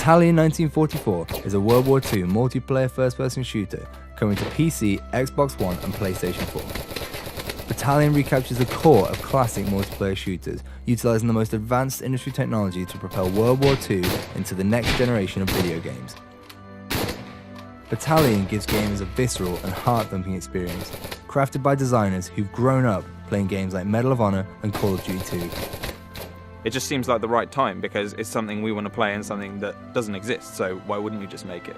Battalion 1944 is a World War II multiplayer first-person shooter coming to PC, Xbox One and PlayStation 4. Battalion recaptures the core of classic multiplayer shooters, utilising the most advanced industry technology to propel World War II into the next generation of video games. Battalion gives gamers a visceral and heart-thumping experience, crafted by designers who've grown up playing games like Medal of Honor and Call of Duty 2. It just seems like the right time because it's something we want to play and something that doesn't exist, so why wouldn't we just make it?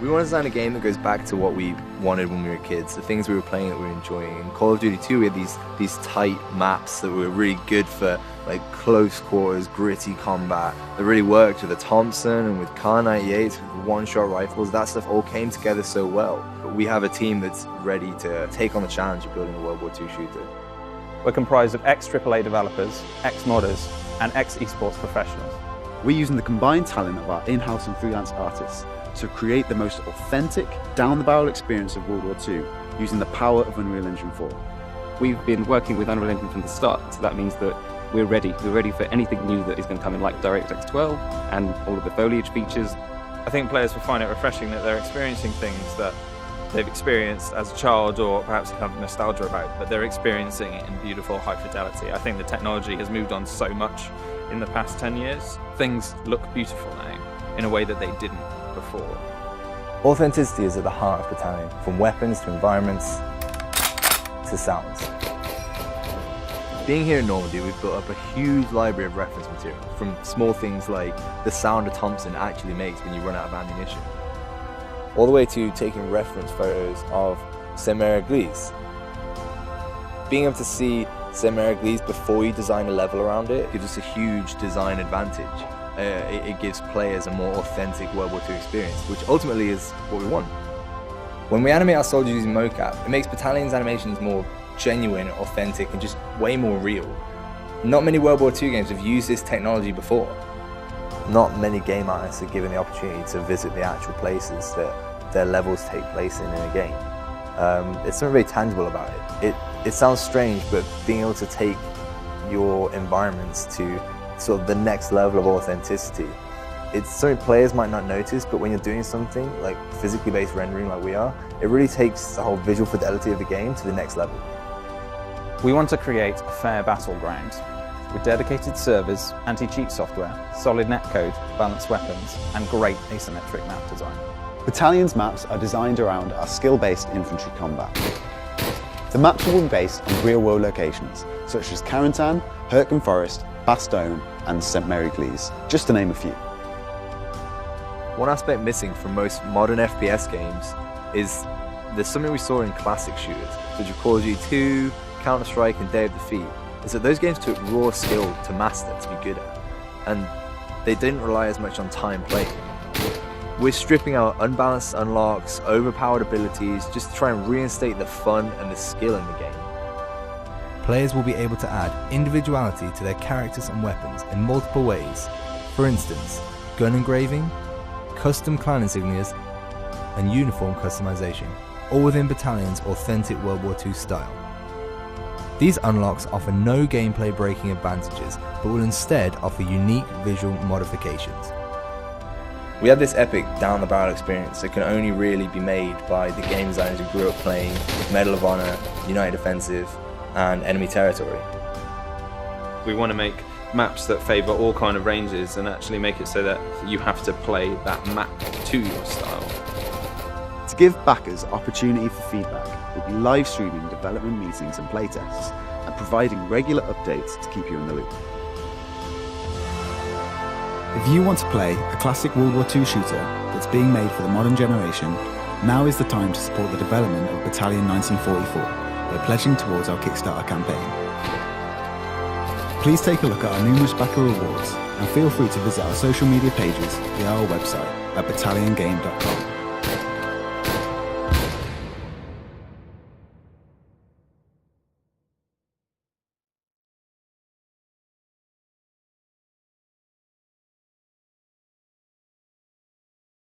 We want to design a game that goes back to what we wanted when we were kids, the things we were playing that we were enjoying. In Call of Duty 2 we had these tight maps that were really good for like close quarters, gritty combat, that really worked with the Thompson and with Kar 98s, with one-shot rifles. That stuff all came together so well. But we have a team that's ready to take on the challenge of building a World War II shooter. We're comprised of ex-AAA developers, ex-modders, and ex-esports professionals. We're using the combined talent of our in-house and freelance artists to create the most authentic, down-the-barrel experience of World War II, using the power of Unreal Engine 4. We've been working with Unreal Engine from the start, so that means that we're ready. We're ready for anything new that is going to come in, like DirectX 12 and all of the foliage features. I think players will find it refreshing that they're experiencing things that they've experienced as a child or perhaps have nostalgia about, but they're experiencing it in beautiful high fidelity. I think the technology has moved on so much in the past 10 years. Things look beautiful now in a way that they didn't before. Authenticity is at the heart of Battalion, from weapons to environments to sounds. Being here in Normandy, we've built up a huge library of reference material, from small things like the sound a Thompson actually makes when you run out of ammunition, all the way to taking reference photos of Saint-Mère-Église. Being able to see Saint-Mère-Église before you design a level around it gives us a huge design advantage. It gives players a more authentic World War II experience, which ultimately is what we want. When we animate our soldiers using mocap, it makes Battalion's animations more genuine, authentic, and just way more real. Not many World War II games have used this technology before. Not many game artists are given the opportunity to visit the actual places that their levels take place in a game. It's something very tangible about it. It sounds strange, but being able to take your environments to sort of the next level of authenticity, it's something players might not notice, but when you're doing something like physically based rendering like we are, it really takes the whole visual fidelity of the game to the next level. We want to create a fair battleground with dedicated servers, anti-cheat software, solid netcode, balanced weapons, and great asymmetric map design. Battalion's maps are designed around our skill-based infantry combat. The maps will be based on real-world locations, such as Carentan, Hurtgen Forest, Bastogne, and Saint-Mère-Église, just to name a few. One aspect missing from most modern FPS games is there's something we saw in classic shooters, such as Call of Duty 2, Counter-Strike, and Day of Defeat, is that those games took raw skill to master, to be good at, and they didn't rely as much on time playing. We're stripping out unbalanced unlocks, overpowered abilities, just to try and reinstate the fun and the skill in the game. Players will be able to add individuality to their characters and weapons in multiple ways. For instance, gun engraving, custom clan insignias, and uniform customization, all within Battalion's authentic World War II style. These unlocks offer no gameplay breaking advantages, but will instead offer unique visual modifications. We have this epic down-the-barrel experience that can only really be made by the game designers who grew up playing Medal of Honor, United Offensive, and Enemy Territory. We want to make maps that favour all kind of ranges and actually make it so that you have to play that map to your style. To give backers opportunity for feedback, we'll be live streaming development meetings and playtests, and providing regular updates to keep you in the loop. If you want to play a classic World War II shooter that's being made for the modern generation, now is the time to support the development of Battalion 1944 by pledging towards our Kickstarter campaign. Please take a look at our numerous backer rewards and feel free to visit our social media pages via our website at battalionGame.com.